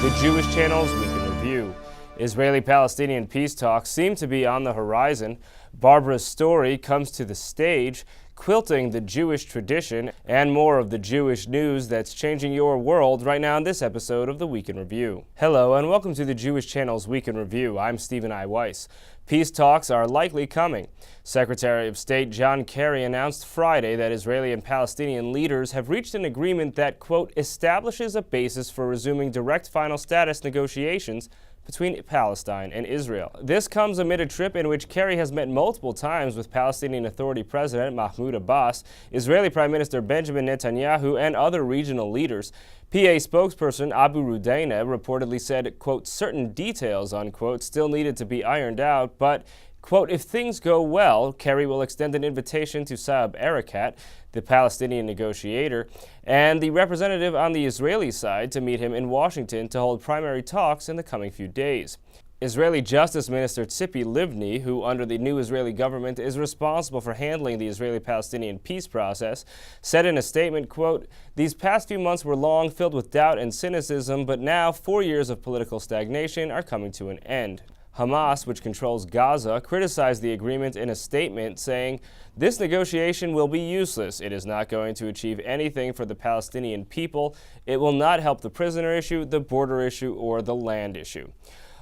The Jewish Channel's Week in Review. Israeli-Palestinian peace talks seem to be on the horizon. Barbara's story comes to the stage, quilting the Jewish tradition, and more of the Jewish news that's changing your world right now in this episode of the Week in Review. Hello and welcome to the Jewish Channel's Week in Review. I'm Stephen I. Weiss. Peace talks are likely coming. Secretary of State John Kerry announced Friday that Israeli and Palestinian leaders have reached an agreement that, quote, establishes a basis for resuming direct final status negotiations between Palestine and Israel. This comes amid a trip in which Kerry has met multiple times with Palestinian Authority President Mahmoud Abbas, Israeli Prime Minister Benjamin Netanyahu, and other regional leaders. PA spokesperson Abu Rudaina reportedly said, quote, certain details, unquote, still needed to be ironed out, but, quote, if things go well, Kerry will extend an invitation to Saeb Erekat, the Palestinian negotiator, and the representative on the Israeli side to meet him in Washington to hold primary talks in the coming few days. Israeli Justice Minister Tzipi Livni, who under the new Israeli government is responsible for handling the Israeli-Palestinian peace process, said in a statement, quote, these past few months were long, filled with doubt and cynicism, but now 4 years of political stagnation are coming to an end. Hamas, which controls Gaza, criticized the agreement in a statement saying, this negotiation will be useless. It is not going to achieve anything for the Palestinian people. It will not help the prisoner issue, the border issue, or the land issue.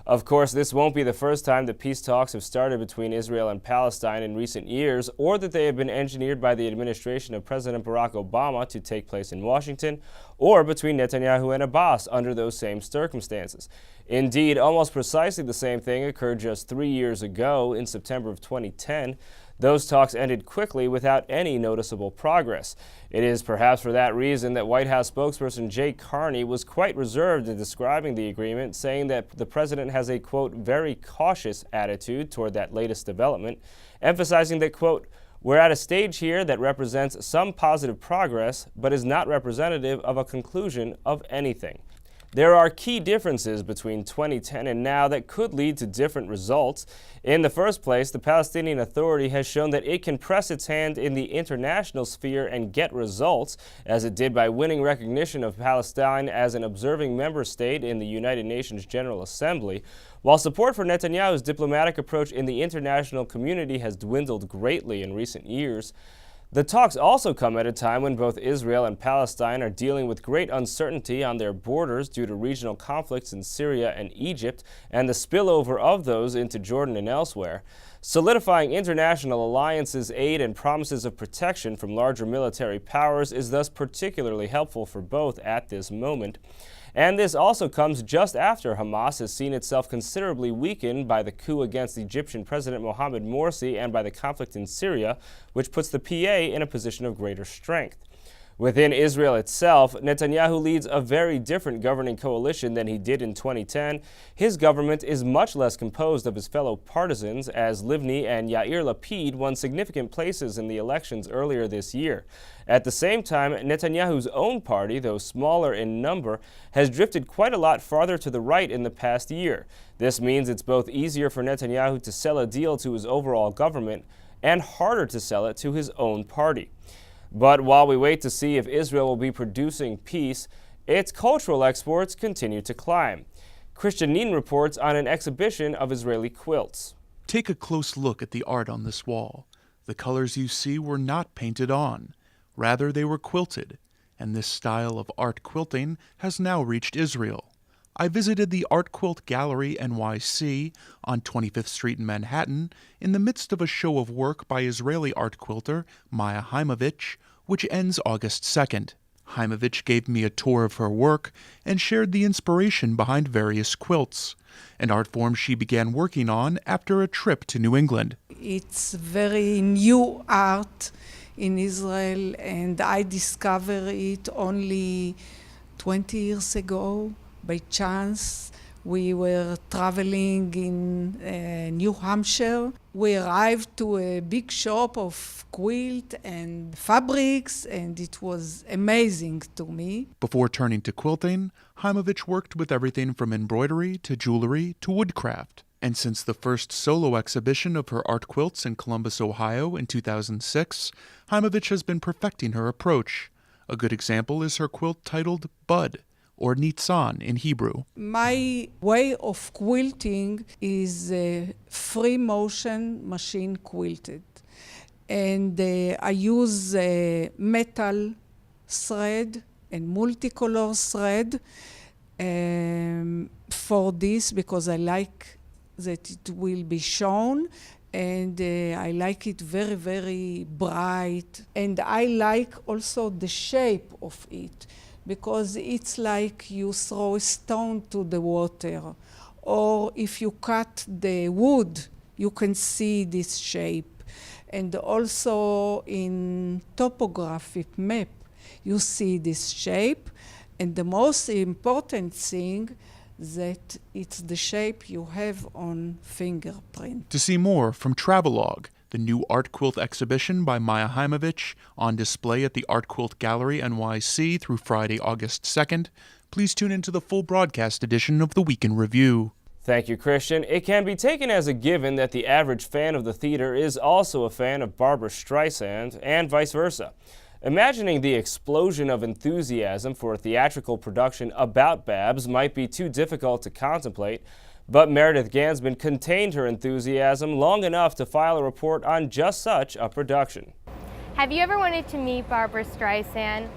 Of course, this won't be the first time that peace talks have started between Israel and Palestine in recent years, or that they have been engineered by the administration of President Barack Obama to take place in Washington, or between Netanyahu and Abbas under those same circumstances. Indeed, almost precisely the same thing occurred just 3 years ago in September of 2010. Those talks ended quickly without any noticeable progress. It is perhaps for that reason that White House spokesperson Jay Carney was quite reserved in describing the agreement, saying that the president has a, quote, very cautious attitude toward that latest development, emphasizing that, quote, we're at a stage here that represents some positive progress, but is not representative of a conclusion of anything. There are key differences between 2010 and now that could lead to different results. In the first place, the Palestinian Authority has shown that it can press its hand in the international sphere and get results, as it did by winning recognition of Palestine as an observing member state in the United Nations General Assembly. While support for Netanyahu's diplomatic approach in the international community has dwindled greatly in recent years, the talks also come at a time when both Israel and Palestine are dealing with great uncertainty on their borders due to regional conflicts in Syria and Egypt and the spillover of those into Jordan and elsewhere. Solidifying international alliances, aid, and promises of protection from larger military powers is thus particularly helpful for both at this moment. And this also comes just after Hamas has seen itself considerably weakened by the coup against Egyptian President Mohamed Morsi and by the conflict in Syria, which puts the PA in a position of greater strength. Within Israel itself, Netanyahu leads a very different governing coalition than he did in 2010. His government is much less composed of his fellow partisans, as Livni and Yair Lapid won significant places in the elections earlier this year. At the same time, Netanyahu's own party, though smaller in number, has drifted quite a lot farther to the right in the past year. This means it's both easier for Netanyahu to sell a deal to his overall government and harder to sell it to his own party. But while we wait to see if Israel will be producing peace, its cultural exports continue to climb. Christian Neen reports on an exhibition of Israeli quilts. Take a close look at the art on this wall. The colors you see were not painted on. Rather, they were quilted, and this style of art quilting has now reached Israel. I visited the ArtQuilt Gallery NYC on 25th Street in Manhattan in the midst of a show of work by Israeli art quilter Maya Chaimovich, which ends August 2nd. Chaimovich gave me a tour of her work and shared the inspiration behind various quilts, an art form she began working on after a trip to New England. It's very new art in Israel, and I discovered it only 20 years ago. By chance, we were traveling in New Hampshire. We arrived to a big shop of quilt and fabrics, and it was amazing to me. Before turning to quilting, Chaimovich worked with everything from embroidery to jewelry to woodcraft. And since the first solo exhibition of her art quilts in Columbus, Ohio in 2006, Chaimovich has been perfecting her approach. A good example is her quilt titled Bud, or Nitzan in Hebrew. My way of quilting is free motion machine quilted. And I use metal thread and multicolor thread for this because I like that it will be shown, and I like it very, very bright. And I like also the shape of it, because it's like you throw a stone to the water, or if you cut the wood, you can see this shape. And also in topographic map, you see this shape. And the most important thing, that it's the shape you have on fingerprint. To see more from Travelogue, the new ArtQuilt exhibition by Maya Chaimovich, on display at the ArtQuilt Gallery NYC through Friday, August 2nd, please tune into the full broadcast edition of the Week in Review. Thank you, Christian. It can be taken as a given that the average fan of the theater is also a fan of Barbra Streisand, and vice versa. Imagining the explosion of enthusiasm for a theatrical production about Babs might be too difficult to contemplate, but Meredith Gansman contained her enthusiasm long enough to file a report on just such a production. Have you ever wanted to meet Barbra Streisand?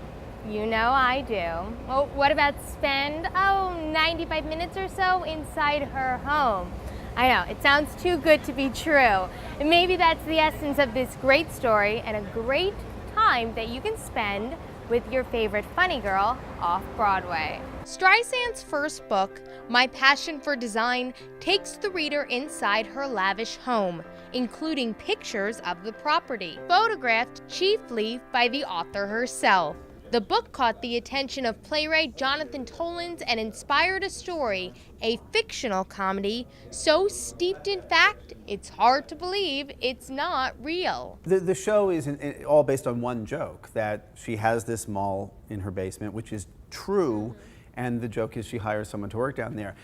You know I do. Well, what about spend, 95 minutes or so inside her home? I know, it sounds too good to be true. And maybe that's the essence of this great story and a great time that you can spend with your favorite funny girl off Broadway. Streisand's first book, My Passion for Design, takes the reader inside her lavish home, including pictures of the property, photographed chiefly by the author herself. The book caught the attention of playwright Jonathan Tolins and inspired a story, a fictional comedy, so steeped in fact, it's hard to believe it's not real. The show is all based on one joke, that she has this mall in her basement, which is true, and the joke is she hires someone to work down there.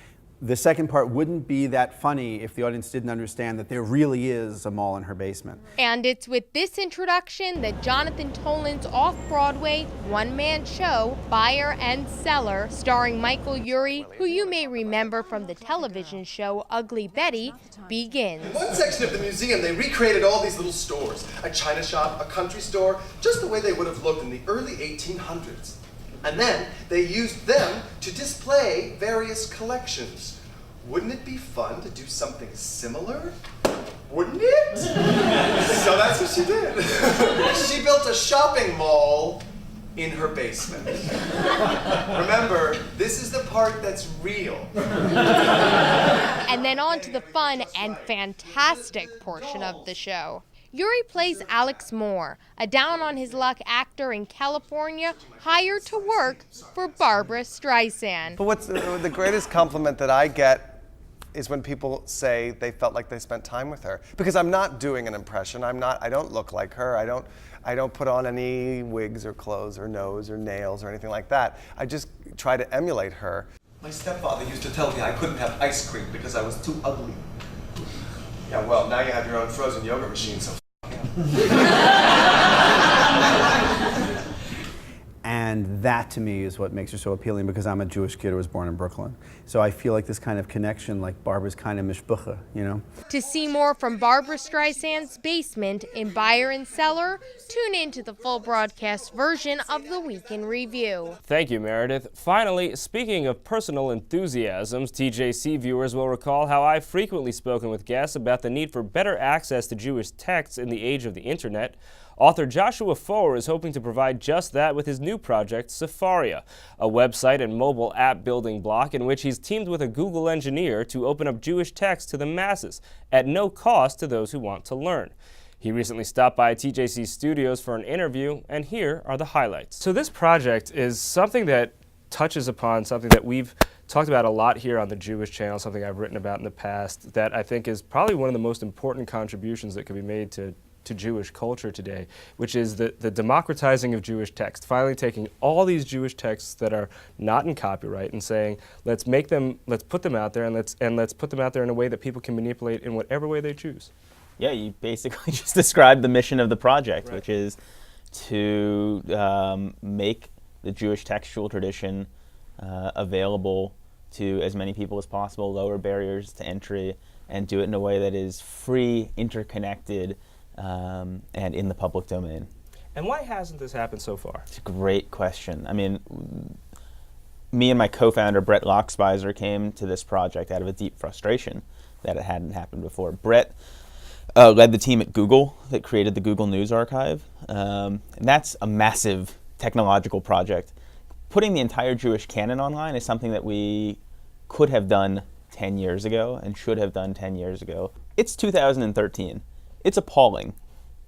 The second part wouldn't be that funny if the audience didn't understand that there really is a mall in her basement. And it's with this introduction that Jonathan Toland's off-Broadway one-man show, Buyer and Seller, starring Michael Urie, who you may remember from the television show Ugly Betty, begins. In one section of the museum, they recreated all these little stores. A china shop, a country store, just the way they would have looked in the early 1800s. And then they used them to display various collections. Wouldn't it be fun to do something similar? Wouldn't it? So that's what she did. She built a shopping mall in her basement. Remember, this is the part that's real. And then on to the fun and fantastic portion of the show. Urie plays Alex Moore, a down-on-his-luck actor in California hired to work for Barbra Streisand. But what's the greatest compliment that I get is when people say they felt like they spent time with her. Because I'm not doing an impression. I don't look like her. I don't put on any wigs or clothes or nose or nails or anything like that. I just try to emulate her. My stepfather used to tell me I couldn't have ice cream because I was too ugly. Yeah, well, now you have your own frozen yogurt machine, so And that to me is what makes her so appealing, because I'm a Jewish kid who was born in Brooklyn. So I feel like this kind of connection, like Barbara's kind of mishpucha, you know? To see more from Barbra Streisand's basement in Buyer and Seller, tune in to the full broadcast version of the Week in Review. Thank you, Meredith. Finally, speaking of personal enthusiasms, TJC viewers will recall how I've frequently spoken with guests about the need for better access to Jewish texts in the age of the internet. Author Joshua Foer is hoping to provide just that with his new project, Afaria, a website and mobile app building block in which he's teamed with a Google engineer to open up Jewish text to the masses at no cost to those who want to learn. He recently stopped by TJC Studios for an interview, and here are the highlights. So this project is something that touches upon something that we've talked about a lot here on the Jewish channel, something I've written about in the past, that I think is probably one of the most important contributions that could be made to Jewish culture today, which is the democratizing of Jewish text, finally taking all these Jewish texts that are not in copyright and saying, let's put them out there, and let's put them out there in a way that people can manipulate in whatever way they choose. Yeah, you basically just described the mission of the project, right, which is to make the Jewish textual tradition available to as many people as possible, lower barriers to entry, and do it in a way that is free, interconnected, and in the public domain. And why hasn't this happened so far? It's a great question. I mean, me and my co-founder, Brett Lochspizer, came to this project out of a deep frustration that it hadn't happened before. Brett led the team at Google that created the Google News Archive. And that's a massive technological project. Putting the entire Jewish canon online is something that we could have done 10 years ago and should have done 10 years ago. It's 2013. It's appalling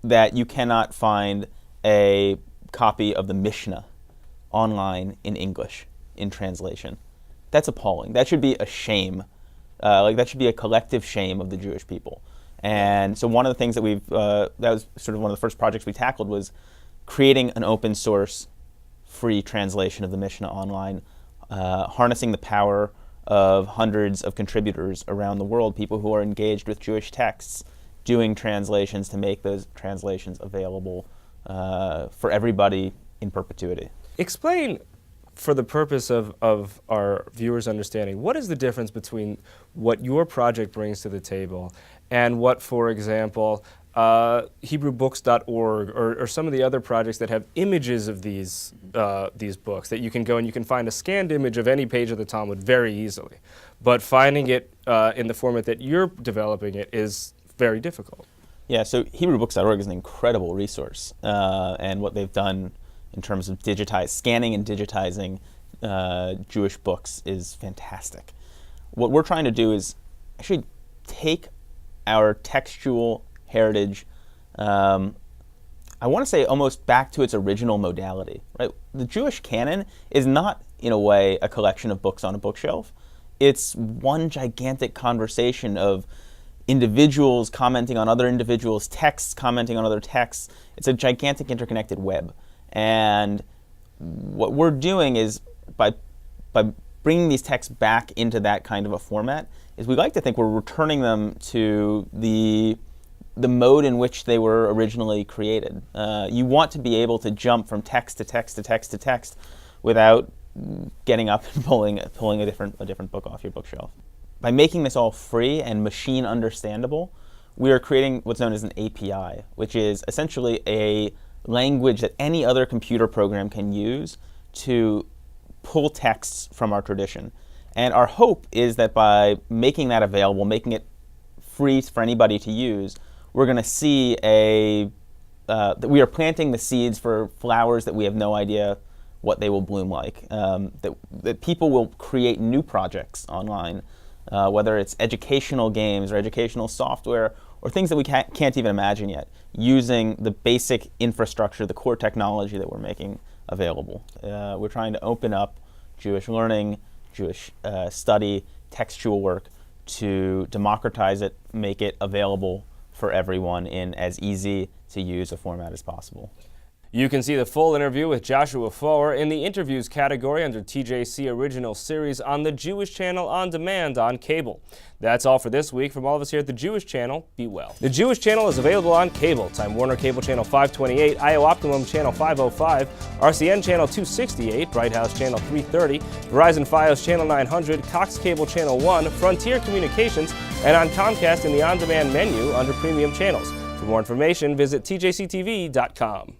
that you cannot find a copy of the Mishnah online in English in translation. That's appalling. That should be a shame. That should be a collective shame of the Jewish people. And so one of the things that that was sort of one of the first projects we tackled was creating an open source free translation of the Mishnah online, harnessing the power of hundreds of contributors around the world, people who are engaged with Jewish texts, doing translations to make those translations available for everybody in perpetuity. Explain, for the purpose of our viewers' understanding, what is the difference between what your project brings to the table and what, for example, HebrewBooks.org or some of the other projects that have images of these books that you can go and you can find a scanned image of any page of the Talmud very easily, but finding it in the format that you're developing it is very difficult. Yeah, so HebrewBooks.org is an incredible resource, and what they've done in terms of scanning and digitizing Jewish books is fantastic. What we're trying to do is actually take our textual heritage, I want to say almost back to its original modality, right? The Jewish canon is not, in a way, a collection of books on a bookshelf. It's one gigantic conversation of individuals commenting on other individuals, texts commenting on other texts. It's a gigantic interconnected web. And what we're doing is, by bringing these texts back into that kind of a format, is we like to think we're returning them to the mode in which they were originally created. You want to be able to jump from text to text to text to text without getting up and pulling a different book off your bookshelf. By making this all free and machine understandable, we are creating what's known as an API, which is essentially a language that any other computer program can use to pull texts from our tradition. And our hope is that by making that available, making it free for anybody to use, we're going to see that we are planting the seeds for flowers that we have no idea what they will bloom like. That people will create new projects online, whether it's educational games or educational software or things that we can't even imagine yet, using the basic infrastructure, the core technology that we're making available. We're trying to open up Jewish learning, Jewish study, textual work to democratize it, make it available for everyone in as easy to use a format as possible. You can see the full interview with Joshua Foer in the interviews category under TJC Original Series on the Jewish Channel On Demand on cable. That's all for this week. From all of us here at the Jewish Channel, be well. The Jewish Channel is available on cable. Time Warner Cable Channel 528, IO Optimum Channel 505, RCN Channel 268, Bright House Channel 330, Verizon Fios Channel 900, Cox Cable Channel 1, Frontier Communications, and on Comcast in the On Demand menu under Premium Channels. For more information, visit tjctv.com.